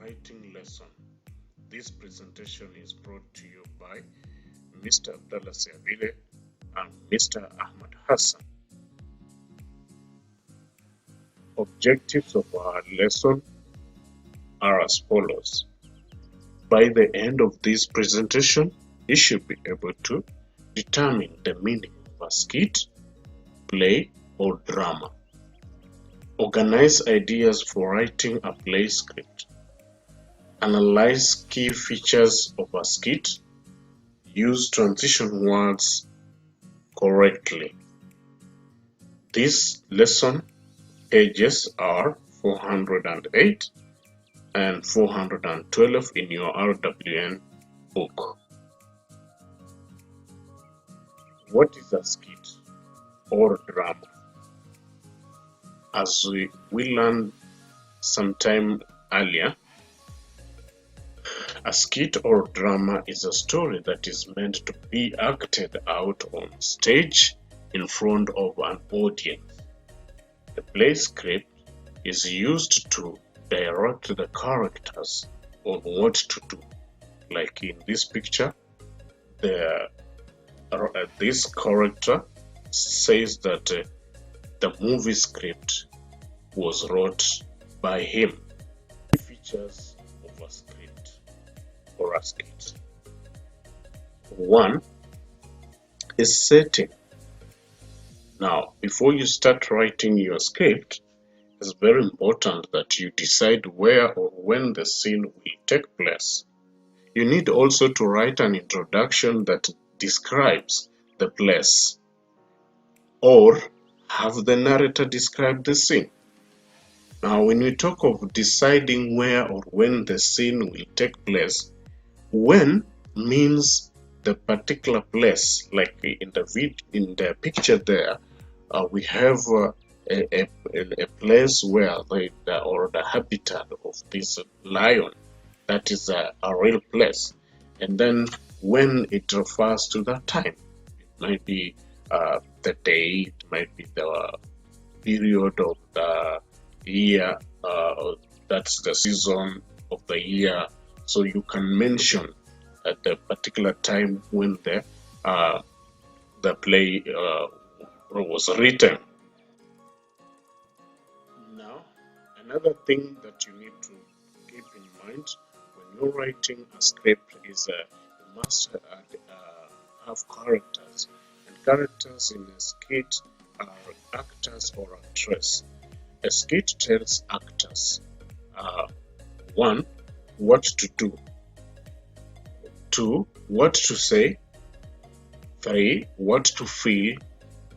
writing lesson. This presentation is brought to you by Mr. Abdullah Siabile and Mr. Ahmad Hassan. Objectives of our lesson are as follows. By the end of this presentation, you should be able to determine the meaning of a skit, play, or drama. Organize ideas for writing a play script. Analyze key features of a skit. Use transition words correctly. This lesson pages are 408 and 412 in your RWN book. What is a skit or drama? As we learned sometime earlier, a skit or drama is a story that is meant to be acted out on stage in front of an audience. The play script is used to direct the characters on what to do. Like in this picture, this character says that the movie script was wrote by him. Features of a script or a skit. 1 is setting. Now, before you start writing your script, it's very important that you decide where or when the scene will take place. You need also to write an introduction that describes the place, or have the narrator describe the scene. Now, when we talk of deciding where or when the scene will take place, when means the particular place. Like in the picture there, we have a place where the habitat of this lion, that is a real place. And then when it refers to that time, it might be the day, it might be the period of the year, that's the season of the year. So you can mention at the particular time when the play was written. Now, another thing that you need to keep in mind when you're writing a script is you must have characters. And characters in a skit are actors or actress. A skit tells actors 1. What to do, 2. What to say, 3. What to feel,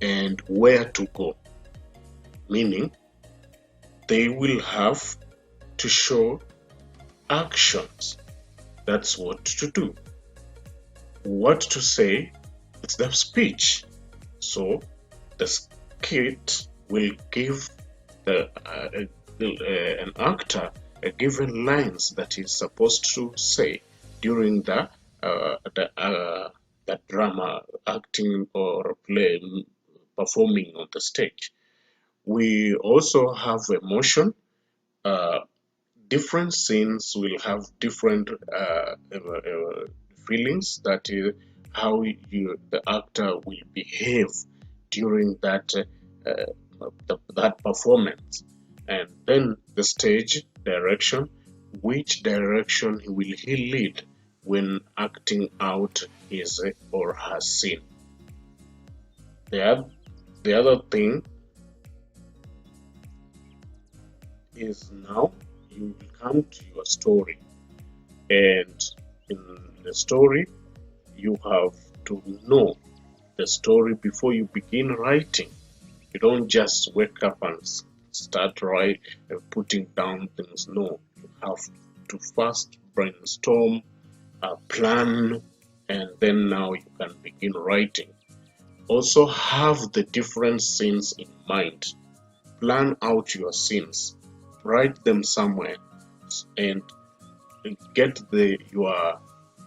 and where to go. Meaning, they will have to show actions. That's what to do. What to say is the speech. So the skit will give an actor a given lines that he's supposed to say during the drama, acting or play, performing on the stage. We also have emotion. Different scenes will have different feelings. That is how the actor will behave during that performance. And then the stage direction, which direction will he lead when acting out his or her scene. The other thing is, now you will come to your story, and in the story you have to know the story before you begin writing. You don't just wake up and start putting down things. No, you have to first brainstorm, plan, and then now you can begin writing. Also have the different scenes in mind. Plan out your scenes, write them somewhere, and get your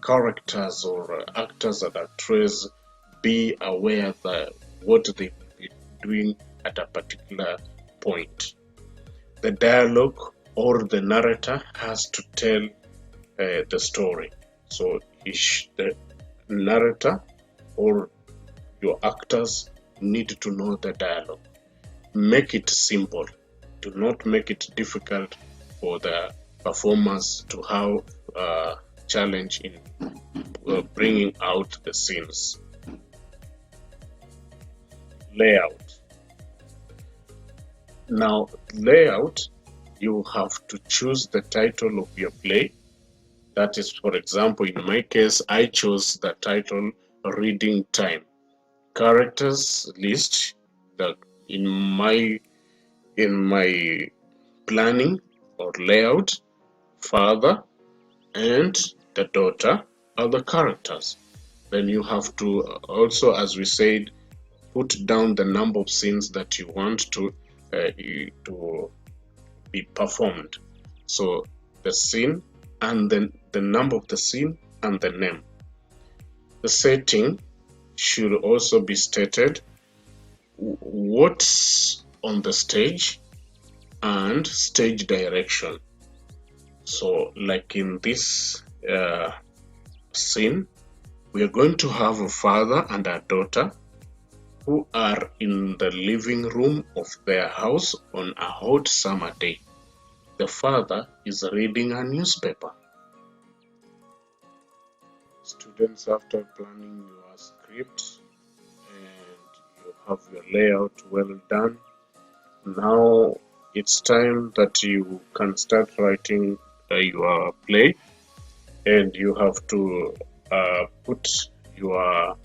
characters or actors and actresses be aware that what they will be doing at a particular point. The dialogue or the narrator has to tell the story. So the narrator or your actors need to know the dialogue. Make it simple. Do not make it difficult for the performers to have a challenge in bringing out the scenes. Layout. Now, layout, you have to choose the title of your play. That is, for example, in my case, I chose the title Reading Time. Characters list that in my planning or layout, father and the daughter are the characters. Then you have to also, as we said, put down the number of scenes that you want to be performed. So the scene and then the number of the scene and the name. The setting should also be stated, what's on the stage and stage direction. So like in this scene, we are going to have a father and a daughter who are in the living room of their house on a hot summer day. The father is reading a newspaper. Students, after planning your script and you have your layout well done, now it's time that you can start writing your play, and you have to put your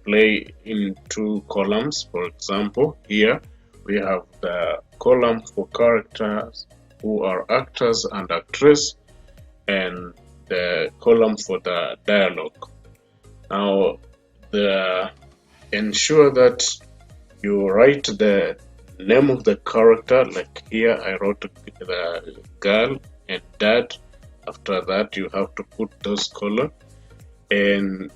play in two columns. For example, here we have the column for characters who are actors and actress, and the column for the dialogue. Now, ensure that you write the name of the character. Like here, I wrote the girl and dad. After that, you have to put those columns, and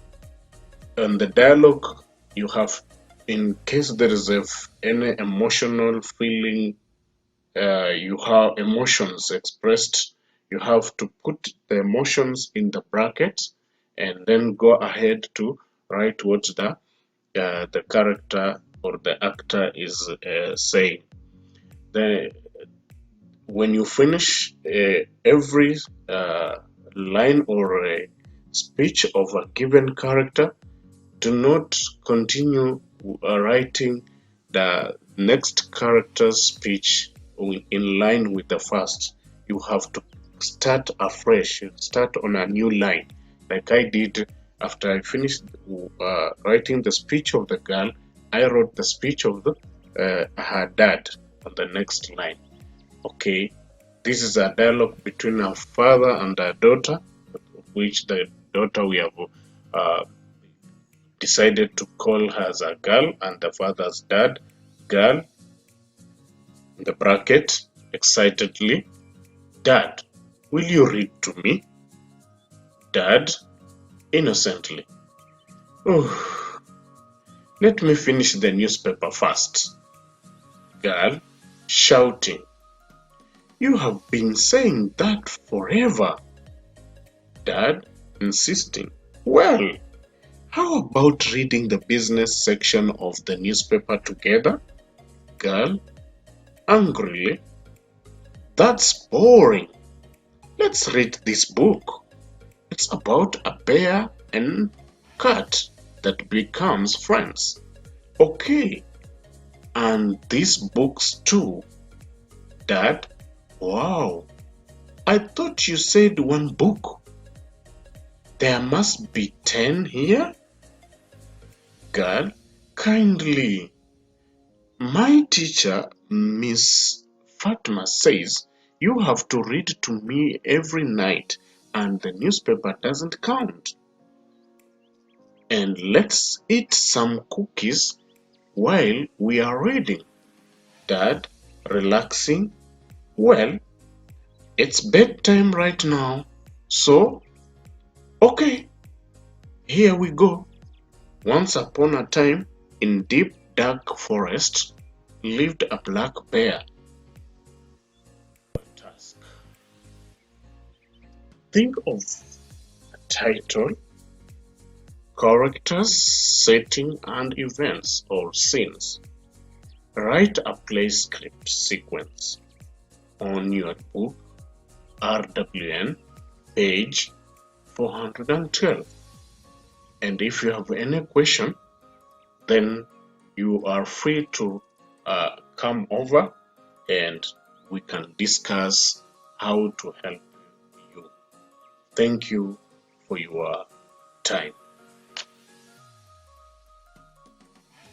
the dialogue you have, in case there is any emotional feeling, you have emotions expressed, you have to put the emotions in the brackets and then go ahead to write what the character or the actor is saying. When you finish every line or speech of a given character, do not continue writing the next character's speech in line with the first. You have to start afresh, start on a new line, like I did. After I finished writing the speech of the girl, I wrote the speech of her dad on the next line. Okay, this is a dialogue between a father and a daughter, which the daughter we have decided to call her as a girl, and the father's dad, girl, in the bracket, excitedly, Dad, will you read to me? Dad, innocently, oh, let me finish the newspaper first. Girl, shouting, you have been saying that forever. Dad, insisting, well, how about reading the business section of the newspaper together? Girl, angrily, that's boring. Let's read this book. It's about a bear and cat that becomes friends. Okay, and these books too. Dad, wow, I thought you said one book. There must be 10 here? Girl, kindly. My teacher, Miss Fatma, says you have to read to me every night, and the newspaper doesn't count. And let's eat some cookies while we are reading. Dad, relaxing. Well, it's bedtime right now, so okay, here we go. Once upon a time, in deep dark forest, lived a black bear. Think of a title, characters, setting, and events or scenes. Write a play script sequence on your book RWN page 412. And if you have any question, then you are free to come over and we can discuss how to help you. Thank you for your time.